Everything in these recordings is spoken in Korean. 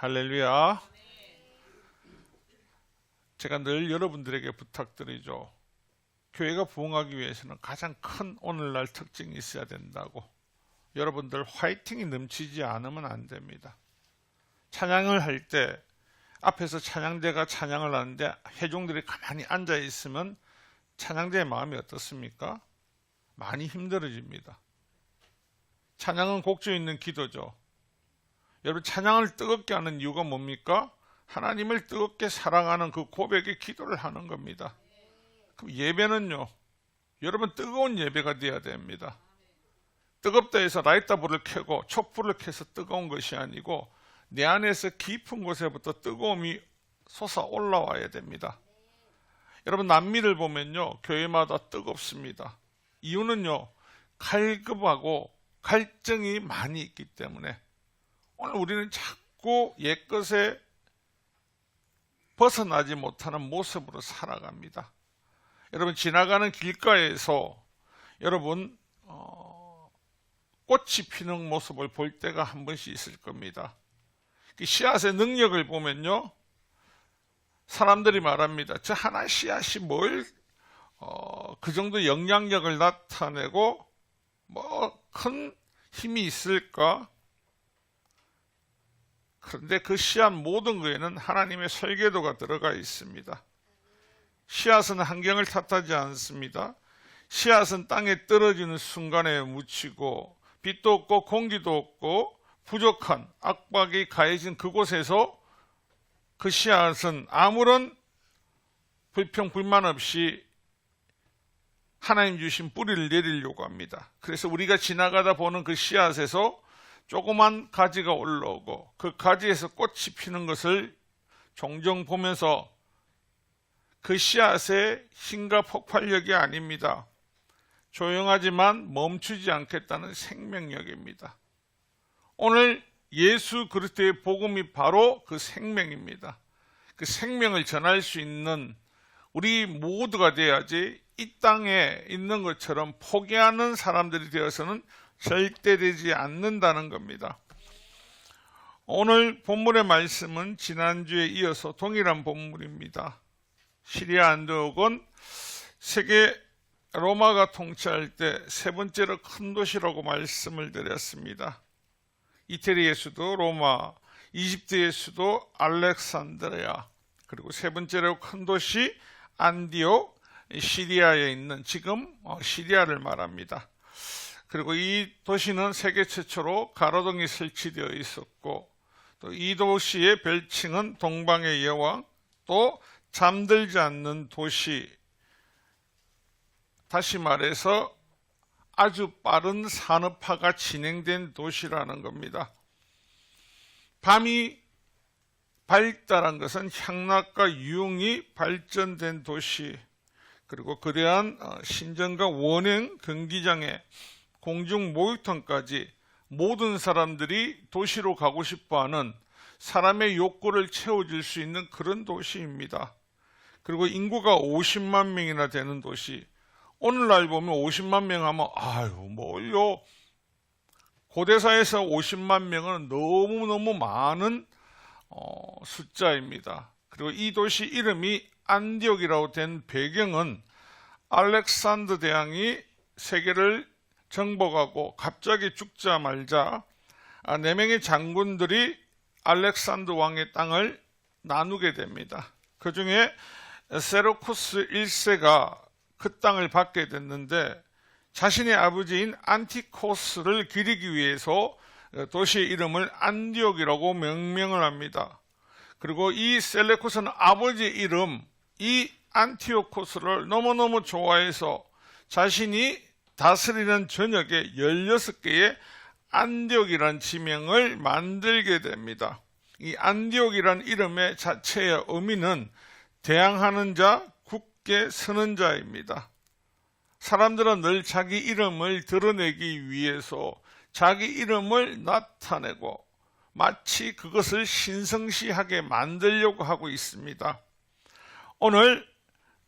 할렐루야. 제가 늘 여러분들에게 부탁드리죠. 교회가 부흥하기 위해서는 가장 큰 오늘날 특징이 있어야 된다고. 여러분들 화이팅이 넘치지 않으면 안 됩니다. 찬양을 할 때 앞에서 찬양대가 찬양을 하는데 회중들이 가만히 앉아 있으면 찬양대의 마음이 어떻습니까? 많이 힘들어집니다. 찬양은 곡조 있는 기도죠. 여러분, 찬양을 뜨겁게 하는 이유가 뭡니까? 하나님을 뜨겁게 사랑하는 그 고백의 기도를 하는 겁니다. 그럼 예배는요, 여러분 뜨거운 예배가 되어야 됩니다. 뜨겁다 해서 라이터 불을 켜고 촛불을 켜서 뜨거운 것이 아니고 내 안에서 깊은 곳에부터 뜨거움이 솟아 올라와야 됩니다. 여러분, 남미를 보면요, 교회마다 뜨겁습니다. 이유는요, 갈급하고 갈증이 많이 있기 때문에. 오늘 우리는 자꾸 옛것에 벗어나지 못하는 모습으로 살아갑니다. 여러분, 지나가는 길가에서 여러분 꽃이 피는 모습을 볼 때가 한 번씩 있을 겁니다. 씨앗의 능력을 보면요, 사람들이 말합니다. 저 하나 씨앗이 뭘 그 정도 영향력을 나타내고 뭐 큰 힘이 있을까? 그런데 그 씨앗 모든 것에는 하나님의 설계도가 들어가 있습니다. 씨앗은 환경을 탓하지 않습니다. 씨앗은 땅에 떨어지는 순간에 묻히고 빛도 없고 공기도 없고 부족한 압박이 가해진 그곳에서 그 씨앗은 아무런 불평 불만 없이 하나님 주신 뿌리를 내리려고 합니다. 그래서 우리가 지나가다 보는 그 씨앗에서 조그만 가지가 올라오고 그 가지에서 꽃이 피는 것을 종종 보면서 그 씨앗의 힘과 폭발력이 아닙니다. 조용하지만 멈추지 않겠다는 생명력입니다. 오늘 예수 그리스도의 복음이 바로 그 생명입니다. 그 생명을 전할 수 있는 우리 모두가 돼야지 이 땅에 있는 것처럼 포기하는 사람들이 되어서는 절대 되지 않는다는 겁니다. 오늘 본문의 말씀은 지난주에 이어서 동일한 본문입니다. 시리아 안디옥은 세계 로마가 통치할 때 세 번째로 큰 도시라고 말씀을 드렸습니다. 이태리의 수도 로마, 이집트의 수도 알렉산드리아, 그리고 세 번째로 큰 도시 안디옥, 시리아에 있는 지금 시리아를 말합니다. 그리고 이 도시는 세계 최초로 가로등이 설치되어 있었고 또 이 도시의 별칭은 동방의 여왕, 또 잠들지 않는 도시, 다시 말해서 아주 빠른 산업화가 진행된 도시라는 겁니다. 밤이 발달한 것은 향락과 유흥이 발전된 도시, 그리고 거대한 신전과 원형 경기장에 공중 목욕탕까지 모든 사람들이 도시로 가고 싶어하는 사람의 욕구를 채워줄 수 있는 그런 도시입니다. 그리고 인구가 50만 명이나 되는 도시. 오늘날 보면 50만 명 하면 아유 뭘요, 고대사에서 50만 명은 너무너무 많은 숫자입니다. 그리고 이 도시 이름이 안디옥이라고 된 배경은 알렉산더 대왕이 세계를 정복하고 갑자기 죽자마자 4명의 장군들이 알렉산더 왕의 땅을 나누게 됩니다. 그 중에 세르쿠스 1세가 그 땅을 받게 됐는데 자신의 아버지인 안티코스를 기리기 위해서 도시의 이름을 안디옥이라고 명명을 합니다. 그리고 이 셀레쿠스는 아버지의 이름 이 안티오코스를 너무너무 좋아해서 자신이 다스리는 전역에 16개의 안디옥이라는 지명을 만들게 됩니다. 이 안디옥이라는 이름의 자체의 의미는 대항하는 자, 굳게 서는 자입니다. 사람들은 늘 자기 이름을 드러내기 위해서 자기 이름을 나타내고 마치 그것을 신성시하게 만들려고 하고 있습니다. 오늘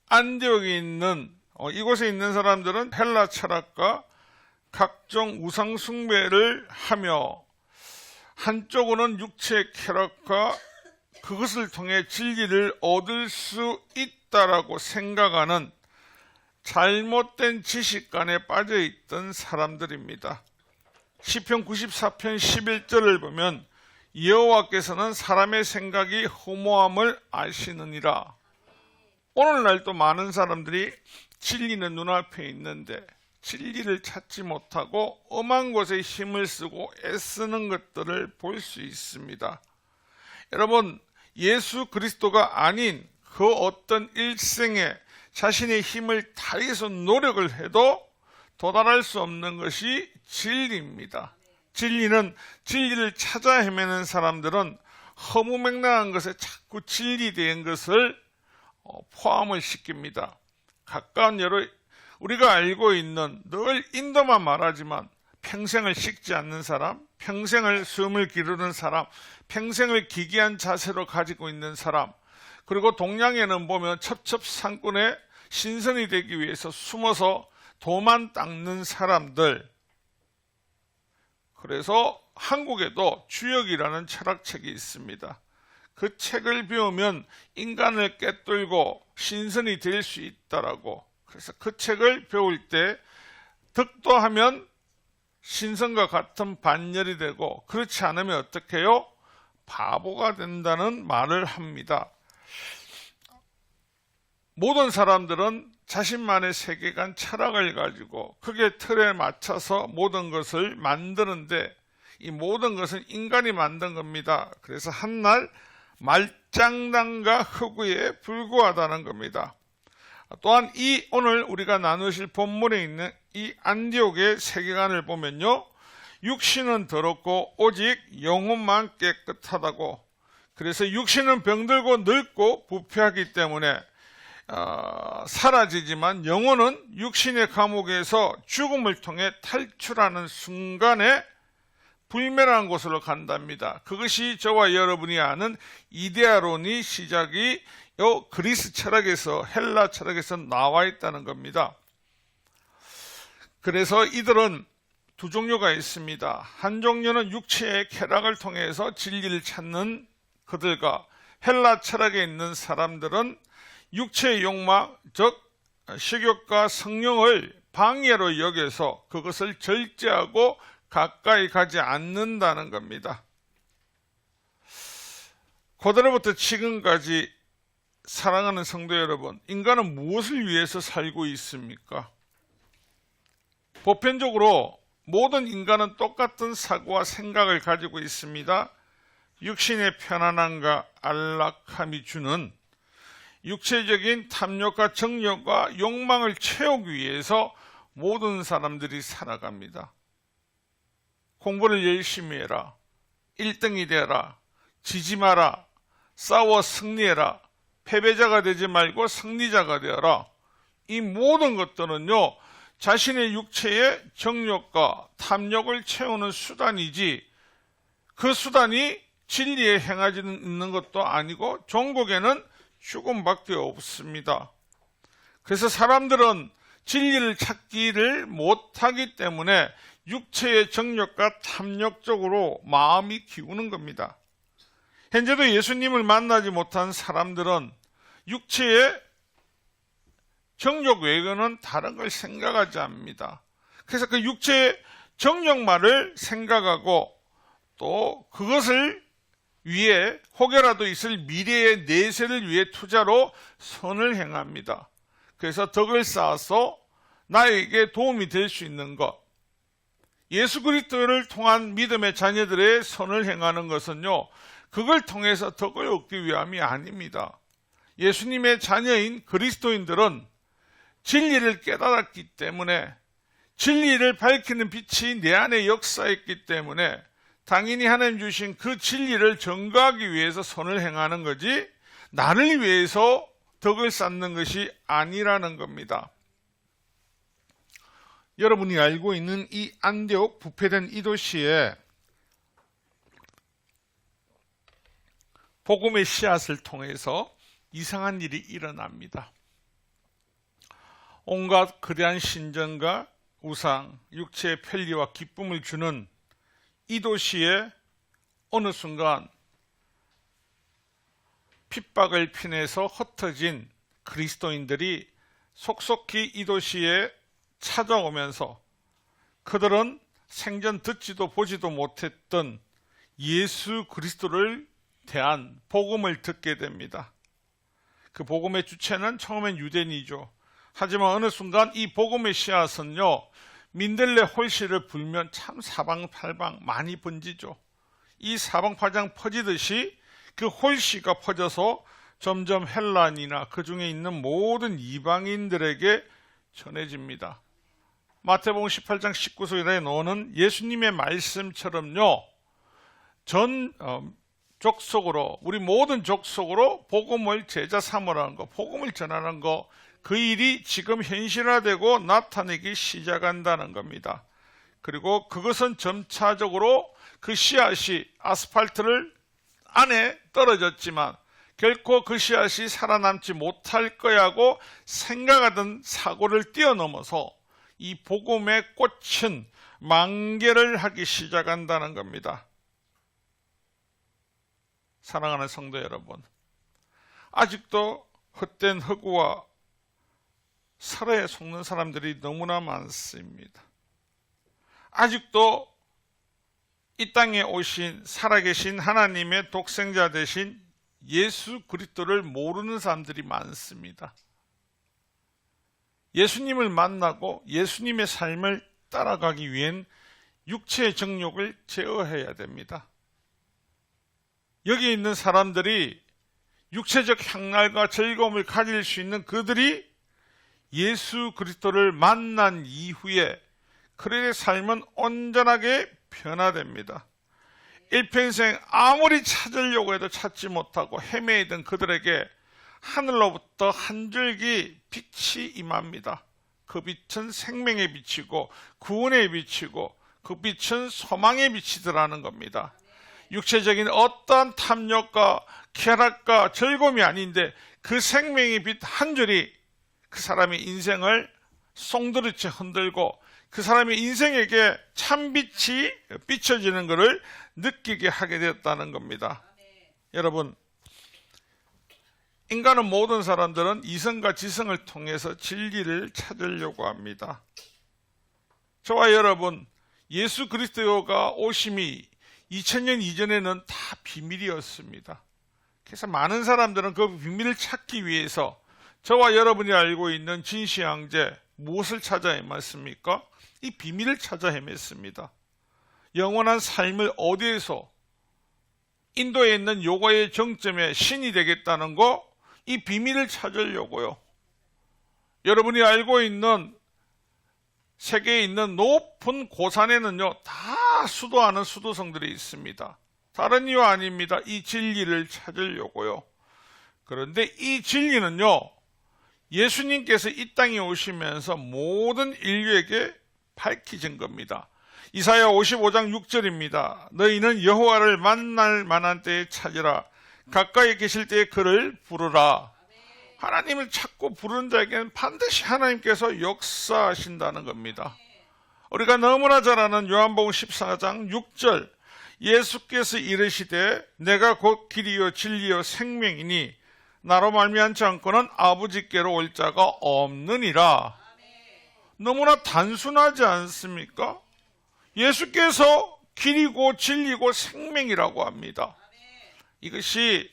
안디옥에 있는 이곳에 있는 사람들은 헬라 철학과 각종 우상 숭배를 하며 한쪽으로는 육체의 쾌락과 그것을 통해 진리를 얻을 수 있다라고 생각하는 잘못된 지식관에 빠져있던 사람들입니다. 시편 94편 11절을 보면 여호와께서는 사람의 생각이 허무함을 아시느니라. 오늘날도 많은 사람들이 진리는 눈앞에 있는데 진리를 찾지 못하고 엄한 곳에 힘을 쓰고 애쓰는 것들을 볼 수 있습니다. 여러분, 예수 그리스도가 아닌 그 어떤 일생에 자신의 힘을 다해서 노력을 해도 도달할 수 없는 것이 진리입니다. 진리를 찾아 헤매는 사람들은 허무맹랑한 것에 자꾸 진리된 것을 포함을 시킵니다. 가까운 예로 우리가 알고 있는 늘 인도만 말하지만 평생을 식지 않는 사람, 평생을 숨을 기르는 사람, 평생을 기괴한 자세로 가지고 있는 사람, 그리고 동양에는 보면 첩첩산꾼의 신선이 되기 위해서 숨어서 도만 닦는 사람들. 그래서 한국에도 주역이라는 철학책이 있습니다. 그 책을 배우면 인간을 꿰뚫고 신선이 될 수 있다라고. 그래서 그 책을 배울 때 득도하면 신선과 같은 반열이 되고 그렇지 않으면 어떻게 해요? 바보가 된다는 말을 합니다. 모든 사람들은 자신만의 세계관 철학을 가지고 그게 틀에 맞춰서 모든 것을 만드는데 이 모든 것은 인간이 만든 겁니다. 그래서 한날 말장난과 허구에 불과하다는 겁니다. 또한 이 오늘 우리가 나누실 본문에 있는 이 안디옥의 세계관을 보면요, 육신은 더럽고 오직 영혼만 깨끗하다고. 그래서 육신은 병들고 늙고 부패하기 때문에 사라지지만 영혼은 육신의 감옥에서 죽음을 통해 탈출하는 순간에 불멸한 곳으로 간답니다. 그것이 저와 여러분이 아는 이데아론이 시작이 그리스 철학에서, 헬라 철학에서 나와 있다는 겁니다. 그래서 이들은 두 종류가 있습니다. 한 종류는 육체의 쾌락을 통해서 진리를 찾는 그들과 헬라 철학에 있는 사람들은 육체의 욕망, 즉 식욕과 성령을 방해로 여겨서 그것을 절제하고 가까이 가지 않는다는 겁니다. 고대로부터 지금까지 사랑하는 성도 여러분, 인간은 무엇을 위해서 살고 있습니까? 보편적으로 모든 인간은 똑같은 사고와 생각을 가지고 있습니다. 육신의 편안함과 안락함이 주는 육체적인 탐욕과 정욕과 욕망을 채우기 위해서 모든 사람들이 살아갑니다. 공부를 열심히 해라, 1등이 되라, 지지 마라, 싸워 승리해라, 패배자가 되지 말고 승리자가 되어라. 이 모든 것들은요, 자신의 육체의 정욕과 탐욕을 채우는 수단이지 그 수단이 진리에 행하지 있는 것도 아니고 종국에는 죽음밖에 없습니다. 그래서 사람들은 진리를 찾기를 못하기 때문에 육체의 정욕과 탐욕 쪽으로 마음이 기우는 겁니다. 현재도 예수님을 만나지 못한 사람들은 육체의 정욕 외에는 다른 걸 생각하지 않습니다. 그래서 그 육체의 정욕만을 생각하고 또 그것을 위해 혹여라도 있을 미래의 내세를 위해 투자로 선을 행합니다. 그래서 덕을 쌓아서 나에게 도움이 될 수 있는 것, 예수 그리스도를 통한 믿음의 자녀들의 선을 행하는 것은요, 그걸 통해서 덕을 얻기 위함이 아닙니다. 예수님의 자녀인 그리스도인들은 진리를 깨달았기 때문에, 진리를 밝히는 빛이 내 안에 역사했기 때문에 당연히 하나님 주신 그 진리를 전가하기 위해서 선을 행하는 거지 나를 위해서 덕을 쌓는 것이 아니라는 겁니다. 여러분이 알고 있는 이 안디옥 부패된 이 도시에 복음의 씨앗을 통해서 이상한 일이 일어납니다. 온갖 거대한 신전과 우상, 육체의 편리와 기쁨을 주는 이 도시에 어느 순간 핍박을 피해서 흩어진 그리스도인들이 속속히 이 도시에 찾아오면서 그들은 생전 듣지도 보지도 못했던 예수 그리스도를 대한 복음을 듣게 됩니다. 그 복음의 주체는 처음엔 유대인이죠. 하지만 어느 순간 이 복음의 씨앗은요, 민들레 홀씨를 불면 참 사방팔방 많이 번지죠. 이 사방팔방 퍼지듯이 그 홀씨가 퍼져서 점점 헬란이나 그 중에 있는 모든 이방인들에게 전해집니다. 마태복음 18장 19절에 나오는 예수님의 말씀처럼요, 전 족속으로, 우리 모든 족속으로 복음을 제자 삼으라는 거, 복음을 전하는 거, 그 일이 지금 현실화되고 나타내기 시작한다는 겁니다. 그리고 그것은 점차적으로 그 씨앗이 아스팔트를 안에 떨어졌지만 결코 그 씨앗이 살아남지 못할 거야고 생각하던 사고를 뛰어넘어서 이 복음의 꽃은 만개를 하기 시작한다는 겁니다. 사랑하는 성도 여러분, 아직도 헛된 허구와 설에 속는 사람들이 너무나 많습니다. 아직도 이 땅에 오신 살아계신 하나님의 독생자 되신 예수 그리스도를 모르는 사람들이 많습니다. 예수님을 만나고 예수님의 삶을 따라가기 위한 육체의 정욕을 제어해야 됩니다. 여기 있는 사람들이 육체적 향락과 즐거움을 가질 수 있는 그들이 예수 그리스도를 만난 이후에 그들의 삶은 온전하게 변화됩니다. 일평생 아무리 찾으려고 해도 찾지 못하고 헤매이던 그들에게 하늘로부터 한 줄기 빛이 임합니다. 그 빛은 생명의 빛이고 구원의 빛이고 그 빛은 소망의 빛이더라는 겁니다. 육체적인 어떠한 탐욕과 쾌락과 즐거움이 아닌데 그 생명의 빛 한 줄이 그 사람의 인생을 송두리째 흔들고 그 사람의 인생에게 참빛이 비춰지는 것을 느끼게 하게 되었다는 겁니다. 여러분, 인간은 모든 사람들은 이성과 지성을 통해서 진리를 찾으려고 합니다. 저와 여러분, 예수 그리스도가 오심이 2000년 이전에는 다 비밀이었습니다. 그래서 많은 사람들은 그 비밀을 찾기 위해서 저와 여러분이 알고 있는 진시황제 무엇을 찾아 헤맸습니까? 이 비밀을 찾아 헤맸습니다. 영원한 삶을 어디에서 인도에 있는 요가의 정점에 신이 되겠다는 거, 이 비밀을 찾으려고요. 여러분이 알고 있는 세계에 있는 높은 고산에는요, 다 수도하는 수도성들이 있습니다. 다른 이유 아닙니다. 이 진리를 찾으려고요. 그런데 이 진리는요, 예수님께서 이 땅에 오시면서 모든 인류에게 밝히신 겁니다. 이사야 55장 6절입니다. 너희는 여호와를 만날 만한 때에 찾으라. 가까이 계실 때에 그를 부르라. 하나님을 찾고 부르는 자에게는 반드시 하나님께서 역사하신다는 겁니다. 우리가 너무나 잘 아는 요한복음 14장 6절, 예수께서 이르시되 내가 곧 길이요 진리요 생명이니 나로 말미암지 않고는 아버지께로 올 자가 없느니라. 너무나 단순하지 않습니까? 예수께서 길이고 진리고 생명이라고 합니다. 이것이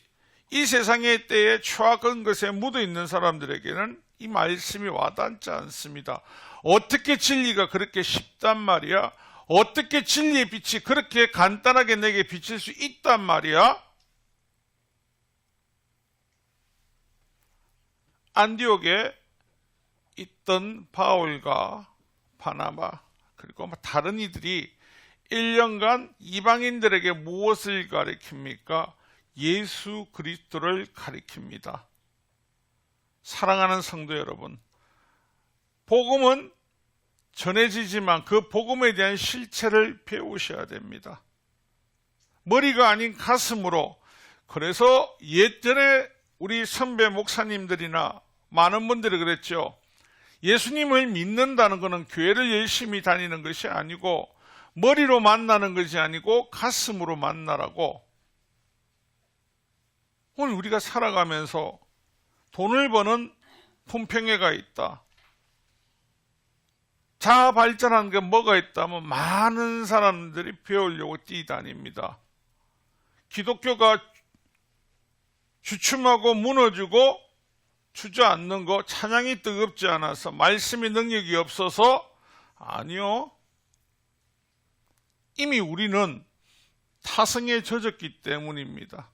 이 세상의 때에 추악한 것에 묻어있는 사람들에게는 이 말씀이 와닿지 않습니다. 어떻게 진리가 그렇게 쉽단 말이야? 어떻게 진리의 빛이 그렇게 간단하게 내게 비칠 수 있단 말이야? 안디옥에 있던 바울과 바나바 그리고 다른 이들이 1년간 이방인들에게 무엇을 가르칩니까? 예수 그리스도를 가르칩니다. 사랑하는 성도 여러분, 복음은 전해지지만 그 복음에 대한 실체를 배우셔야 됩니다. 머리가 아닌 가슴으로. 그래서 예전에 우리 선배 목사님들이나 많은 분들이 그랬죠. 예수님을 믿는다는 것은 교회를 열심히 다니는 것이 아니고 머리로 만나는 것이 아니고 가슴으로 만나라고. 오늘 우리가 살아가면서 돈을 버는 품평회가 있다. 자아 발전하는 게 뭐가 있다면 많은 사람들이 배우려고 뛰다닙니다. 기독교가 주춤하고 무너지고 주저앉는 거, 찬양이 뜨겁지 않아서, 말씀의 능력이 없어서? 아니요. 이미 우리는 타성에 젖었기 때문입니다.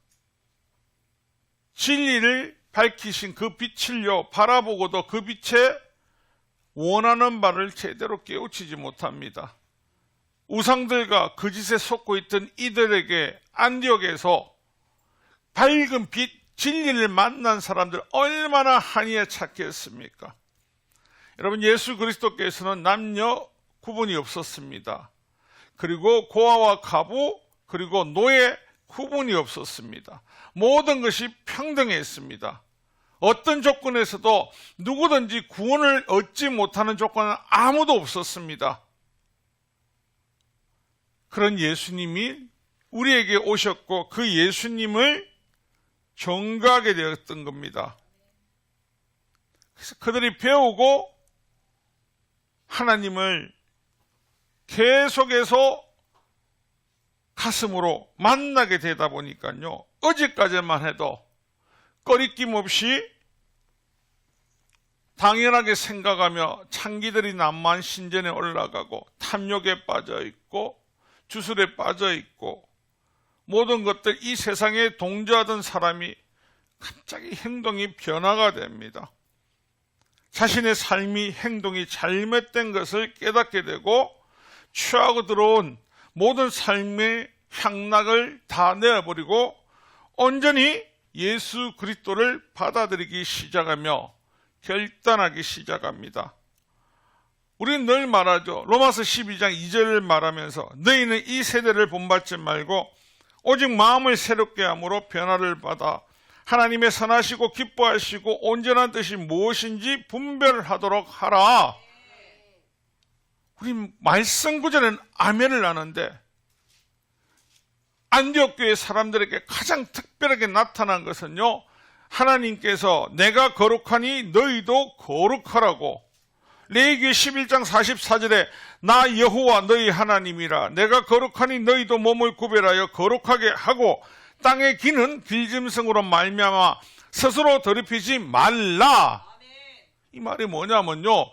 진리를 밝히신 그 빛을요, 바라보고도 그 빛에 원하는 바를 제대로 깨우치지 못합니다. 우상들과 거짓에 속고 있던 이들에게 안디옥에서 밝은 빛, 진리를 만난 사람들 얼마나 한이에 착했습니까? 여러분, 예수 그리스도께서는 남녀 구분이 없었습니다. 그리고 고아와 과부, 그리고 노예 구분이 없었습니다. 모든 것이 평등했습니다. 어떤 조건에서도 누구든지 구원을 얻지 못하는 조건은 아무도 없었습니다. 그런 예수님이 우리에게 오셨고 그 예수님을 경배하게 되었던 겁니다. 그래서 그들이 배우고 하나님을 계속해서 가슴으로 만나게 되다 보니까요, 어제까지만 해도 꺼리낌 없이 당연하게 생각하며 창기들이 남만 신전에 올라가고 탐욕에 빠져 있고 주술에 빠져 있고 모든 것들 이 세상에 동조하던 사람이 갑자기 행동이 변화가 됩니다. 자신의 삶이, 행동이 잘못된 것을 깨닫게 되고 취하고 들어온 모든 삶의 향락을 다 내어버리고 온전히 예수 그리스도를 받아들이기 시작하며 결단하기 시작합니다. 우리는 늘 말하죠. 로마서 12장 2절을 말하면서 너희는 이 세대를 본받지 말고 오직 마음을 새롭게 함으로 변화를 받아 하나님의 선하시고 기뻐하시고 온전한 뜻이 무엇인지 분별하도록 하라. 우리 말씀 구절에는 아멘을 하는데 안디옥 교회 사람들에게 가장 특별하게 나타난 것은요, 하나님께서 내가 거룩하니 너희도 거룩하라고, 레위기 11장 44절에 나 여호와 너희 하나님이라 내가 거룩하니 너희도 몸을 구별하여 거룩하게 하고 땅의 기는 길짐승으로 말미암아 스스로 더럽히지 말라. 이 말이 뭐냐면요,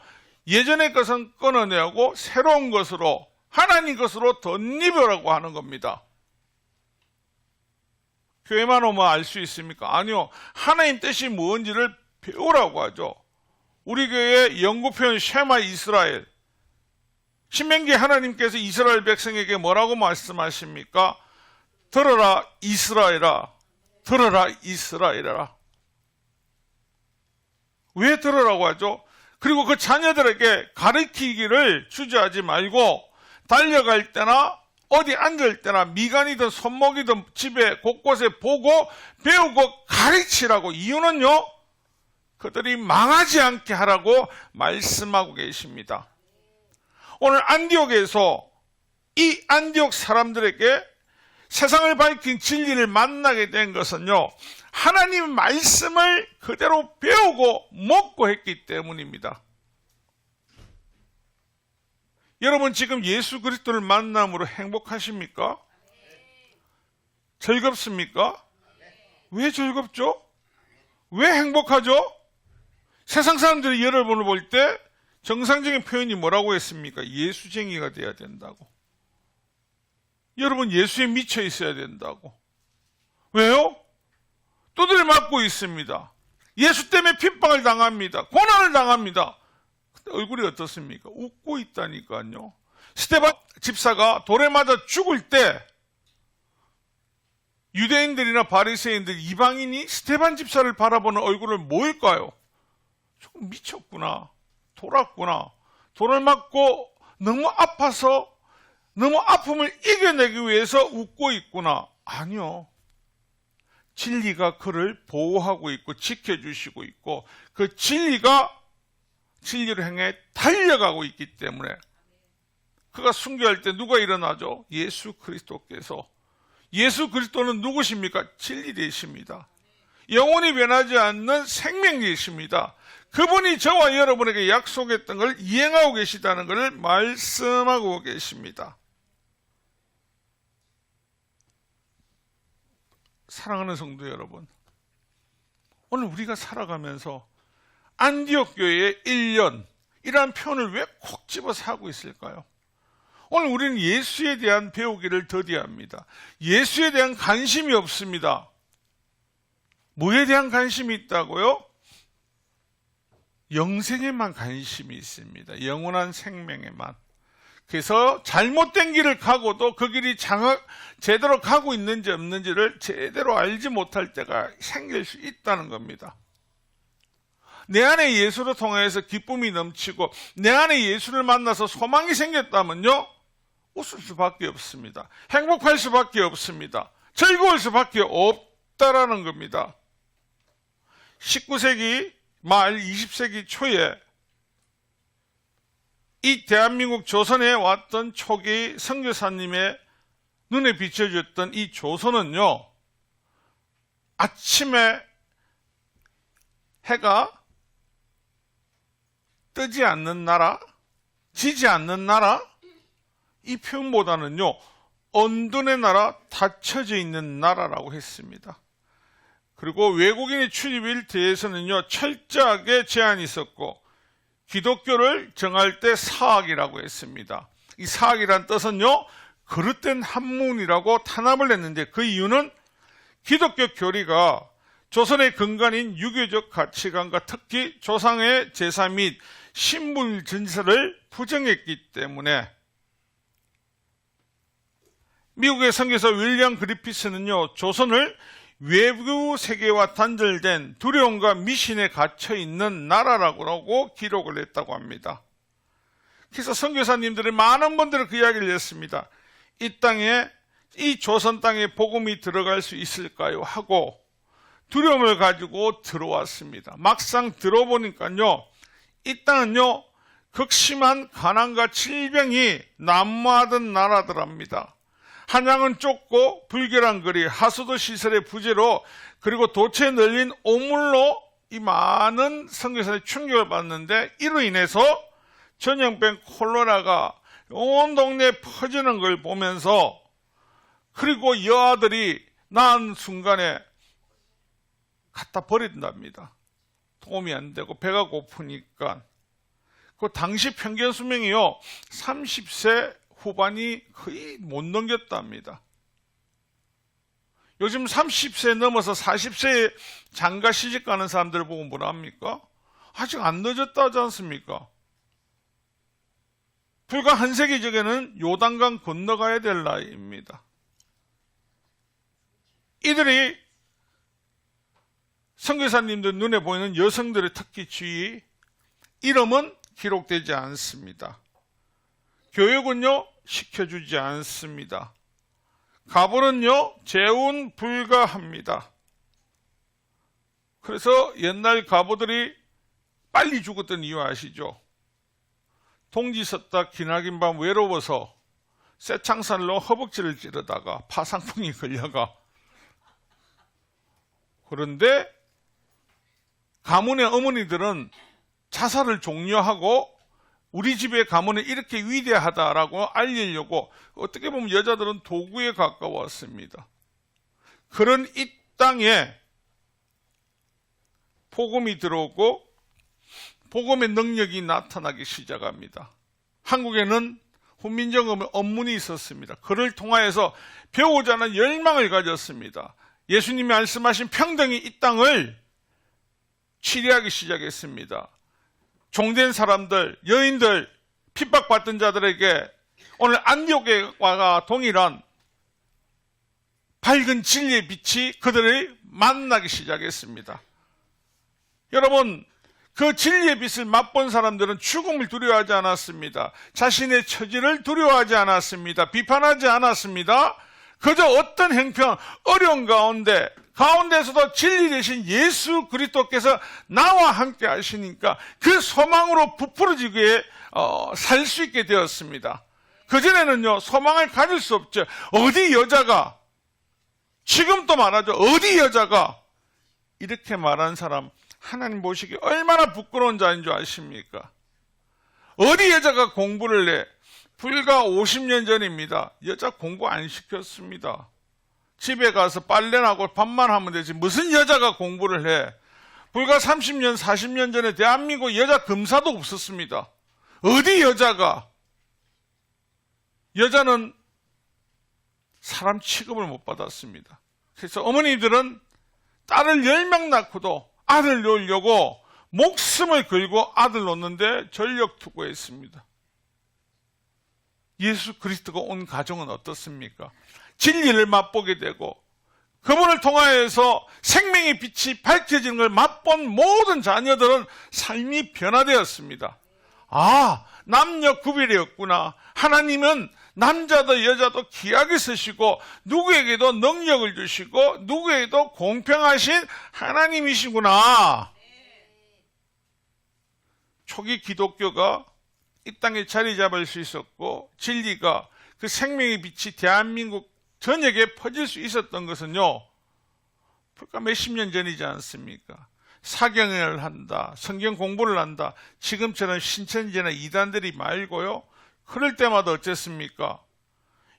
예전의 것은 끊어내고 새로운 것으로, 하나님 것으로 덧입으라고 하는 겁니다. 교회만 오면 알 수 있습니까? 아니요. 하나님 뜻이 뭔지를 배우라고 하죠. 우리 교회의 영구 표현 쉐마 이스라엘. 신명기 하나님께서 이스라엘 백성에게 뭐라고 말씀하십니까? 들어라 이스라엘아. 들어라 이스라엘아. 왜 들으라고 하죠? 그리고 그 자녀들에게 가르치기를 주저하지 말고 달려갈 때나 어디 앉을 때나 미간이든 손목이든 집에 곳곳에 보고 배우고 가르치라고. 이유는요, 그들이 망하지 않게 하라고 말씀하고 계십니다. 오늘 안디옥에서 이 안디옥 사람들에게 세상을 밝힌 진리를 만나게 된 것은요, 하나님 말씀을 그대로 배우고 먹고 했기 때문입니다. 여러분 지금 예수 그리스도를 만남으로 행복하십니까? 즐겁습니까? 왜 즐겁죠? 왜 행복하죠? 세상 사람들이 여러분을 볼 때 정상적인 표현이 뭐라고 했습니까? 예수쟁이가 돼야 된다고. 여러분 예수에 미쳐 있어야 된다고. 왜요? 두드려 맞고 있습니다. 예수 때문에 핍박을 당합니다. 고난을 당합니다. 근데 얼굴이 어떻습니까? 웃고 있다니까요. 스데반 집사가 돌에 맞아 죽을 때 유대인들이나 바리새인들, 이방인이 스데반 집사를 바라보는 얼굴을 뭘까요? 조금 미쳤구나, 돌았구나, 돌을 맞고 너무 아파서 너무 아픔을 이겨내기 위해서 웃고 있구나. 아니요. 진리가 그를 보호하고 있고 지켜주시고 있고 그 진리가 진리로 향해 달려가고 있기 때문에 그가 순교할 때 누가 일어나죠? 예수 그리스도께서. 예수 그리스도는 누구십니까? 진리 되십니다. 영원히 변하지 않는 생명이십니다. 그분이 저와 여러분에게 약속했던 걸 이행하고 계시다는 것을 말씀하고 계십니다. 사랑하는 성도 여러분, 오늘 우리가 살아가면서 안디옥 교회의 1년 이러한 표현을 왜 콕 집어서 하고 있을까요? 오늘 우리는 예수에 대한 배우기를 더디합니다. 예수에 대한 관심이 없습니다. 뭐에 대한 관심이 있다고요? 영생에만 관심이 있습니다. 영원한 생명에만. 그래서 잘못된 길을 가고도 그 길이 제대로 가고 있는지 없는지를 제대로 알지 못할 때가 생길 수 있다는 겁니다. 내 안에 예수를 통해서 기쁨이 넘치고 내 안에 예수를 만나서 소망이 생겼다면요, 웃을 수밖에 없습니다. 행복할 수밖에 없습니다. 즐거울 수밖에 없다라는 겁니다. 19세기 말 20세기 초에 이 대한민국 조선에 왔던 초기 선교사님의 눈에 비춰졌던 이 조선은요, 아침에 해가 뜨지 않는 나라, 지지 않는 나라, 이 표현보다는요, 언둔의 나라, 닫혀져 있는 나라라고 했습니다. 그리고 외국인의 출입에 대해서는요, 철저하게 제한이 있었고, 기독교를 정할 때 사학이라고 했습니다. 이 사학이란 뜻은요, 그릇된 한문이라고 탄압을 했는데, 그 이유는 기독교 교리가 조선의 근간인 유교적 가치관과 특히 조상의 제사 및 신분 진사를 부정했기 때문에, 미국의 선교사 윌리엄 그리피스는요, 조선을 외부 세계와 단절된 두려움과 미신에 갇혀 있는 나라라고 기록을 했다고 합니다. 그래서 선교사님들이 많은 분들이 그 이야기를 했습니다. 이 땅에, 이 조선 땅에 복음이 들어갈 수 있을까요? 하고 두려움을 가지고 들어왔습니다. 막상 들어보니까요, 이 땅은요, 극심한 가난과 질병이 난무하던 나라더랍니다. 한양은 좁고 불결한 거리, 하수도 시설의 부재로, 그리고 도처에 널린 오물로 이 많은 선교사들이 충격을 받는데, 이로 인해서 전염병 콜레라가 온 동네에 퍼지는 걸 보면서, 그리고 여아들이 낳은 순간에 갖다 버린답니다. 도움이 안 되고 배가 고프니까. 그 당시 평균 수명이요, 30세 후반이 거의 못 넘겼답니다. 요즘 30세 넘어서 40세에 장가 시집 가는 사람들을 보고 뭐라 합니까? 아직 안 늦었다 하지 않습니까? 불과 한 세기 전에는 요단강 건너가야 될 나이입니다. 이들이 선교사님들 눈에 보이는 여성들의 특기 주의, 이름은 기록되지 않습니다. 교육은요, 시켜주지 않습니다. 가불은요, 재운 불가합니다. 그래서 옛날 가부들이 빨리 죽었던 이유 아시죠? 동지 섰다 기나긴 밤 외로워서 쇠창살로 허벅지를 찌르다가 파상풍이 걸려가. 그런데 가문의 어머니들은 자살을 종료하고 우리 집의 가문은 이렇게 위대하다라고 알리려고 어떻게 보면 여자들은 도구에 가까웠습니다. 그런 이 땅에 복음이 들어오고 복음의 능력이 나타나기 시작합니다. 한국에는 훈민정음의 언문이 있었습니다. 그를 통하여서 배우고자 하는 열망을 가졌습니다. 예수님이 말씀하신 평등이 이 땅을 치리하기 시작했습니다. 종된 사람들, 여인들, 핍박받던 자들에게 오늘 안디옥과 동일한 밝은 진리의 빛이 그들을 만나기 시작했습니다. 여러분, 그 진리의 빛을 맛본 사람들은 죽음을 두려워하지 않았습니다. 자신의 처지를 두려워하지 않았습니다. 비판하지 않았습니다. 그저 어떤 형편, 어려운 가운데서도 진리 되신 예수 그리스도께서 나와 함께 하시니까 그 소망으로 부풀어지기에 살 수 있게 되었습니다. 그전에는요, 소망을 가질 수 없죠. 어디 여자가, 지금 또 말하죠. 어디 여자가, 이렇게 말한 사람, 하나님 보시기 얼마나 부끄러운 자인 줄 아십니까? 어디 여자가 공부를 해? 불과 50년 전입니다. 여자 공부 안 시켰습니다. 집에 가서 빨래나고 밥만 하면 되지 무슨 여자가 공부를 해? 불과 30년, 40년 전에 대한민국 여자 검사도 없었습니다. 어디 여자가? 여자는 사람 취급을 못 받았습니다. 그래서 어머니들은 딸을 10명 낳고도 아들 놓으려고 목숨을 걸고 아들 놓는데 전력 투구했습니다. 예수 그리스도가 온 가정은 어떻습니까? 진리를 맛보게 되고 그분을 통하여서 생명의 빛이 밝혀지는 걸 맛본 모든 자녀들은 삶이 변화되었습니다. 아, 남녀 구별이 없구나. 하나님은 남자도 여자도 귀하게 쓰시고 누구에게도 능력을 주시고 누구에게도 공평하신 하나님이시구나. 초기 기독교가 이 땅에 자리 잡을 수 있었고 진리가 그 생명의 빛이 대한민국 전역에 퍼질 수 있었던 것은요, 불과 몇십 년 전이지 않습니까? 사경을 한다, 성경 공부를 한다, 지금처럼 신천지나 이단들이 말고요, 그럴 때마다 어쨌습니까?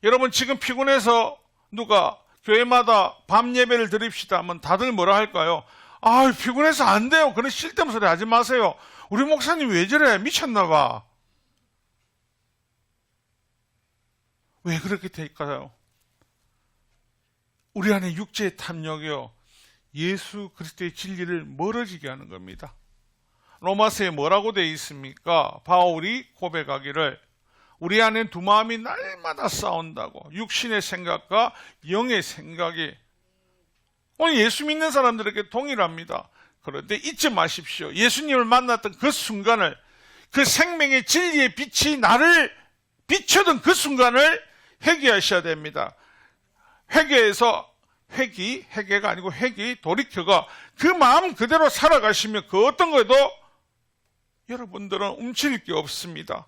여러분 지금 피곤해서 누가 교회마다 밤 예배를 드립시다 하면 다들 뭐라 할까요? 아, 피곤해서 안 돼요. 그런 쓸데없는 소리 하지 마세요. 우리 목사님 왜 저래? 미쳤나 봐. 왜 그렇게 될까요? 우리 안에 육체의 탐욕이요, 예수 그리스도의 진리를 멀어지게 하는 겁니다. 로마서에 뭐라고 되어 있습니까? 바울이 고백하기를 우리 안에 두 마음이 날마다 싸운다고. 육신의 생각과 영의 생각이. 오늘 예수 믿는 사람들에게 동일합니다. 그런데 잊지 마십시오. 예수님을 만났던 그 순간을, 그 생명의 진리의 빛이 나를 비추던 그 순간을 회개하셔야 됩니다. 회개에서 회개가 아니고 돌이켜가 그 마음 그대로 살아가시면 그 어떤 것도 여러분들은 움츠릴 게 없습니다.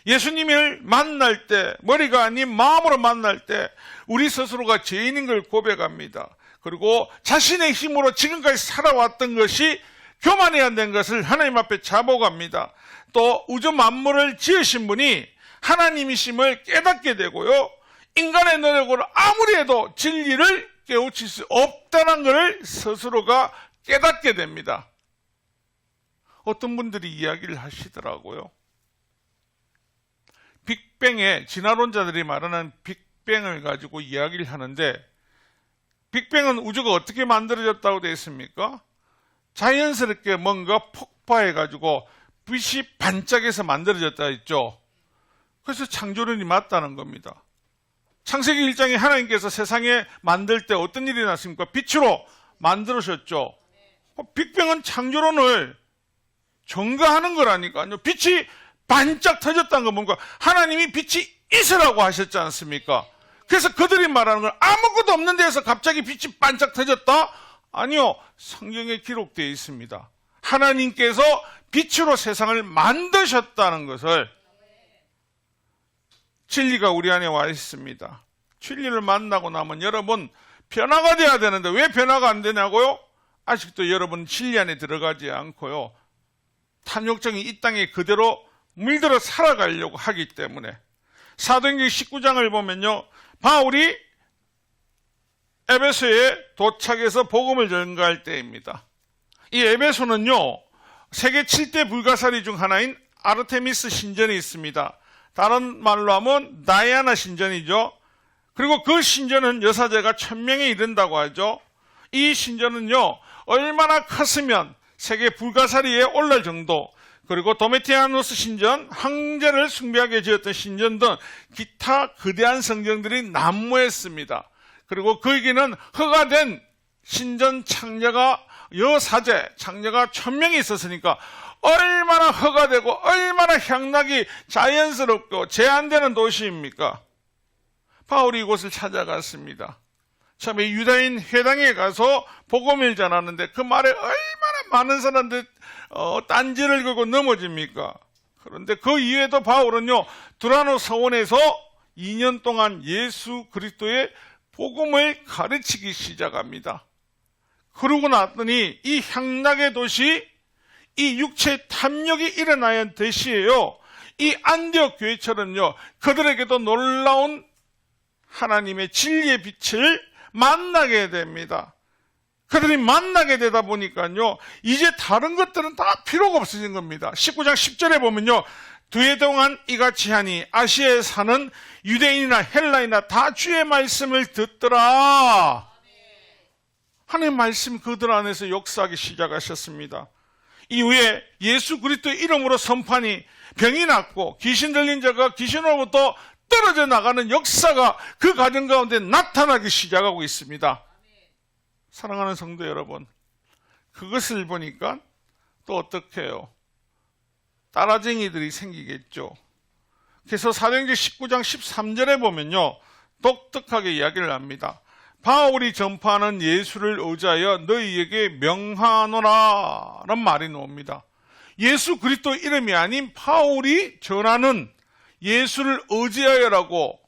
예수님을 만날 때, 머리가 아닌 마음으로 만날 때 우리 스스로가 죄인인 걸 고백합니다. 그리고 자신의 힘으로 지금까지 살아왔던 것이 교만이 안 된 것을 하나님 앞에 자복합니다. 또 우주 만물을 지으신 분이 하나님이심을 깨닫게 되고요, 인간의 노력으로 아무리 해도 진리를 깨우칠 수 없다는 것을 스스로가 깨닫게 됩니다. 어떤 분들이 이야기를 하시더라고요. 빅뱅에, 진화론자들이 말하는 빅뱅을 가지고 이야기를 하는데, 빅뱅은 우주가 어떻게 만들어졌다고 되어 있습니까? 자연스럽게 뭔가 폭파해가지고 빛이 반짝해서 만들어졌다 했죠. 그래서 창조론이 맞다는 겁니다. 창세기 1장에 하나님께서 세상에 만들 때 어떤 일이 났습니까? 빛으로 만들으셨죠. 빅뱅은 창조론을 증거하는 거라니까요. 빛이 반짝 터졌다는 건 뭔가 하나님이 빛이 있으라고 하셨지 않습니까? 그래서 그들이 말하는 건 아무것도 없는 데에서 갑자기 빛이 반짝 터졌다? 아니요. 성경에 기록되어 있습니다. 하나님께서 빛으로 세상을 만드셨다는 것을. 진리가 우리 안에 와 있습니다. 진리를 만나고 나면 여러분 변화가 돼야 되는데 왜 변화가 안 되냐고요? 아직도 여러분 진리 안에 들어가지 않고요, 탐욕적인 이 땅에 그대로 물들어 살아가려고 하기 때문에. 사도행전 19장을 보면요, 바울이 에베소에 도착해서 복음을 전가할 때입니다. 이 에베소는요, 세계 7대 불가사리 중 하나인 아르테미스 신전이 있습니다. 다른 말로 하면 다이아나 신전이죠. 그리고 그 신전은 여사제가 1000명에 이른다고 하죠. 이 신전은요, 얼마나 컸으면 세계 불가사리에 올랄 정도, 그리고 도메티아누스 신전, 황제를 숭배하게 지었던 신전 등 기타 거대한 성전들이 난무했습니다. 그리고 거기는 허가된 신전 창녀가, 여사제 창녀가 1000명이 있었으니까 얼마나 허가되고 얼마나 향락이 자연스럽고 제한되는 도시입니까? 바울이 이곳을 찾아갔습니다. 처음에 유다인 회당에 가서 복음을 전하는데 그 말에 얼마나 많은 사람들 딴지를 걸고 넘어집니까? 그런데 그 이후에도 바울은요, 두라노 서원에서 2년 동안 예수 그리스도의 복음을 가르치기 시작합니다. 그러고 났더니 이 향락의 도시, 이 육체 탐욕이 일어나야 되시에요. 이 안디옥 교회처럼요, 그들에게도 놀라운 하나님의 진리의 빛을 만나게 됩니다. 그들이 만나게 되다 보니까요, 이제 다른 것들은 다 필요가 없어진 겁니다. 19장 10절에 보면요, 두해 동안 이같이 하니 아시아에 사는 유대인이나 헬라인이나 다 주의 말씀을 듣더라. 하나님의 말씀 그들 안에서 역사하기 시작하셨습니다. 이후에 예수 그리스도의 이름으로 선판이 병이 낫고 귀신 들린 자가 귀신으로부터 떨어져 나가는 역사가 그 가정 가운데 나타나기 시작하고 있습니다. 사랑하는 성도 여러분, 그것을 보니까 또 어떻게 해요? 따라쟁이들이 생기겠죠. 그래서 사도행전 19장 13절에 보면요, 독특하게 이야기를 합니다. 바울이 전파하는 예수를 의지하여 너희에게 명하노라 라는 말이 나옵니다. 예수 그리스도 이름이 아닌 바울이 전하는 예수를 의지하여라고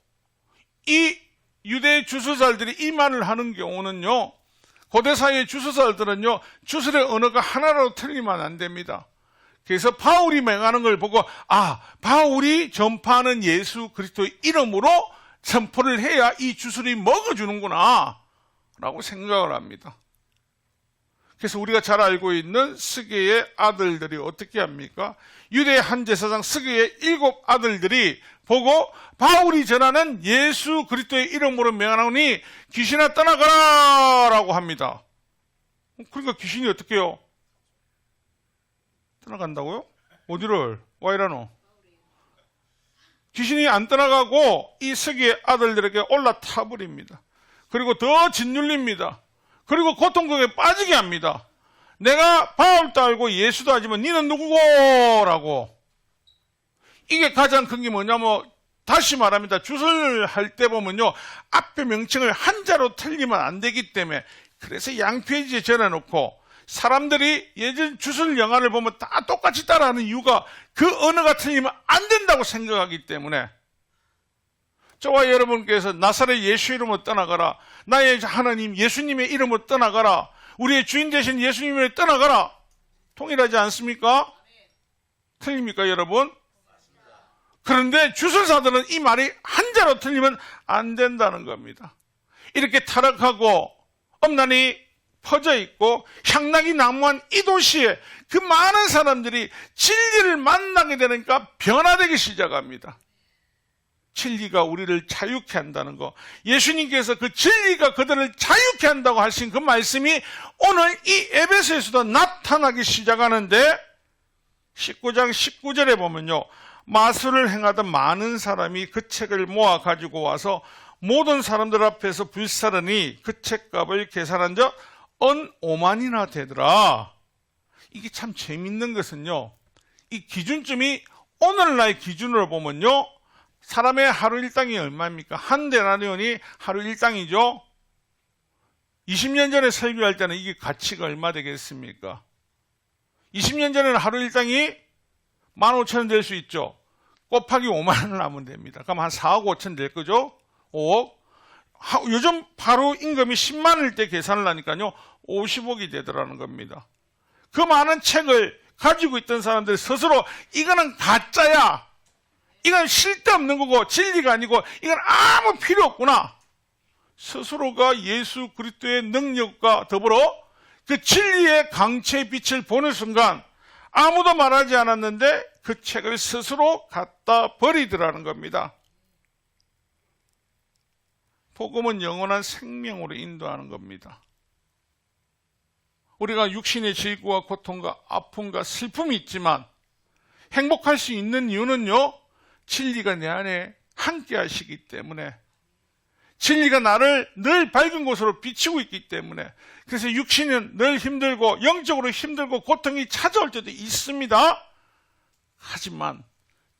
이 유대 주수살들이 이 말을 하는 경우는요, 고대사회의 주수살들은요, 주술의 언어가 하나라도 틀리면 안 됩니다. 그래서 바울이 맹하는 걸 보고, 아, 바울이 전파하는 예수 그리스도의 이름으로 선포를 해야 이 주술이 먹어주는구나 라고 생각을 합니다. 그래서 우리가 잘 알고 있는 스게의 아들들이 어떻게 합니까? 유대 한 제사장 스게의 7 아들들이 보고 바울이 전하는 예수 그리스도의 이름으로 명하노니 귀신아 떠나가라 라고 합니다. 그러니까 귀신이 어떻게 해요? 떠나간다고요? 어디를? 와이라노? 귀신이 안 떠나가고 이 스게의 아들들에게 올라타 버립니다. 그리고 더 짓눌립니다. 그리고 고통국에 빠지게 합니다. 내가 바울도 알고 예수도 알지만 니는 누구고? 라고. 이게 가장 큰 게 뭐냐면, 다시 말합니다. 주술을 할 때 보면요, 앞에 명칭을 한자로 틀리면 안 되기 때문에, 그래서 양페이지에 전해놓고 사람들이 예전 주술 영화를 보면 다 똑같이 따라하는 이유가 그 언어가 틀리면 안 된다고 생각하기 때문에, 저와 여러분께서 나사렛 예수 이름으로 떠나가라, 나의 하나님 예수님의 이름으로 떠나가라, 우리의 주인 되신 예수님을 떠나가라, 통일하지 않습니까? 틀립니까 여러분? 그런데 주술사들은 이 말이 한자로 틀리면 안 된다는 겁니다. 이렇게 타락하고 엄난이 퍼져 있고 향락이 난무한 이 도시에 그 많은 사람들이 진리를 만나게 되니까 변화되기 시작합니다. 진리가 우리를 자유케 한다는 거, 예수님께서 그 진리가 그들을 자유케 한다고 하신 그 말씀이 오늘 이 에베소에서도 나타나기 시작하는데, 19장 19절에 보면요, 마술을 행하던 많은 사람이 그 책을 모아 가지고 와서 모든 사람들 앞에서 불사르니 그 책값을 계산한 적 은 5만이나 되더라. 이게 참 재밌는 것은요, 이 기준점이 오늘날 기준으로 보면요, 사람의 하루 일당이 얼마입니까? 한 데나리온이 하루 일당이죠. 20년 전에 설교할 때는 이게 가치가 얼마 되겠습니까? 20년 전에는 하루 일당이 15,000원 될 수 있죠. 곱하기 5만 원을 하면 됩니다. 그럼 한 4억 5천 될 거죠? 5억. 요즘 바로 임금이 10만 원일 때 계산을 하니까요, 50억이 되더라는 겁니다. 그 많은 책을 가지고 있던 사람들 스스로 이거는 가짜야, 이건 쓸데없는 거고 진리가 아니고 이건 아무 필요 없구나, 스스로가 예수 그리스도의 능력과 더불어 그 진리의 강체의 빛을 보는 순간 아무도 말하지 않았는데 그 책을 스스로 갖다 버리더라는 겁니다. 복음은 영원한 생명으로 인도하는 겁니다. 우리가 육신의 질고와 고통과 아픔과 슬픔이 있지만 행복할 수 있는 이유는요, 진리가 내 안에 함께 하시기 때문에, 진리가 나를 늘 밝은 곳으로 비추고 있기 때문에. 그래서 육신은 늘 힘들고 영적으로 힘들고 고통이 찾아올 때도 있습니다. 하지만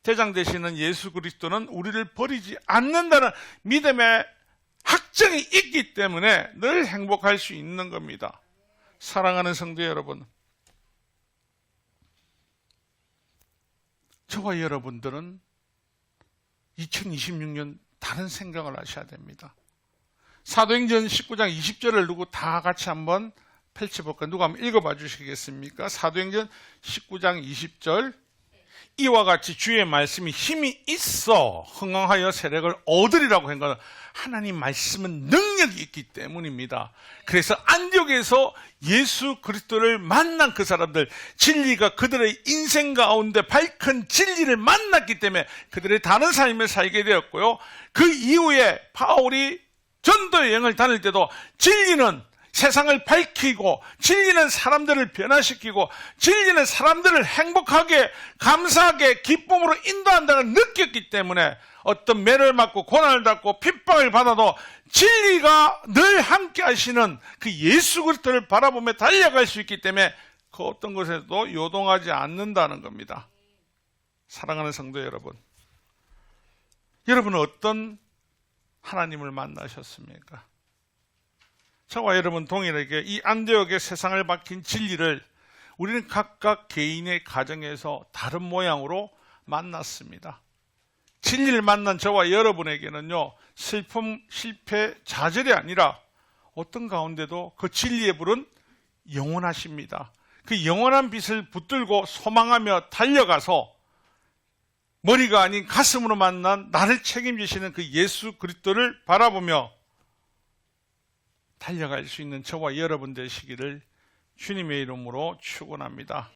대장 되시는 예수 그리스도는 우리를 버리지 않는다는 믿음의 확정이 있기 때문에 늘 행복할 수 있는 겁니다. 사랑하는 성도 여러분, 저와 여러분들은 2026년 다른 생각을 하셔야 됩니다. 사도행전 19장 20절을 누구 다 같이 한번 펼쳐볼까요? 누가 한번 읽어봐 주시겠습니까? 사도행전 19장 20절. 이와 같이 주의 말씀이 힘이 있어 흥황하여 세력을 얻으리라고 한 것은 하나님 말씀은 능력이 있기 때문입니다. 그래서 안디옥에서 예수 그리스도를 만난 그 사람들, 진리가 그들의 인생 가운데 밝은 진리를 만났기 때문에 그들의 다른 삶을 살게 되었고요. 그 이후에 바울이 전도 여행을 다닐 때도 진리는 세상을 밝히고, 진리는 사람들을 변화시키고, 진리는 사람들을 행복하게, 감사하게, 기쁨으로 인도한다는 느꼈기 때문에 어떤 매를 맞고 고난을 받고 핍박을 받아도 진리가 늘 함께 하시는 그 예수 그리스도를 바라보며 달려갈 수 있기 때문에 그 어떤 것에도 요동하지 않는다는 겁니다. 사랑하는 성도 여러분, 여러분은 어떤 하나님을 만나셨습니까? 저와 여러분 동일하게 이 안디옥의 세상을 박힌 진리를 우리는 각각 개인의 가정에서 다른 모양으로 만났습니다. 진리를 만난 저와 여러분에게는요, 슬픔, 실패, 좌절이 아니라 어떤 가운데도 그 진리의 불은 영원하십니다. 그 영원한 빛을 붙들고 소망하며 달려가서 머리가 아닌 가슴으로 만난 나를 책임지시는 그 예수 그리스도를 바라보며 달려갈 수 있는 저와 여러분 되시기를 주님의 이름으로 축원합니다.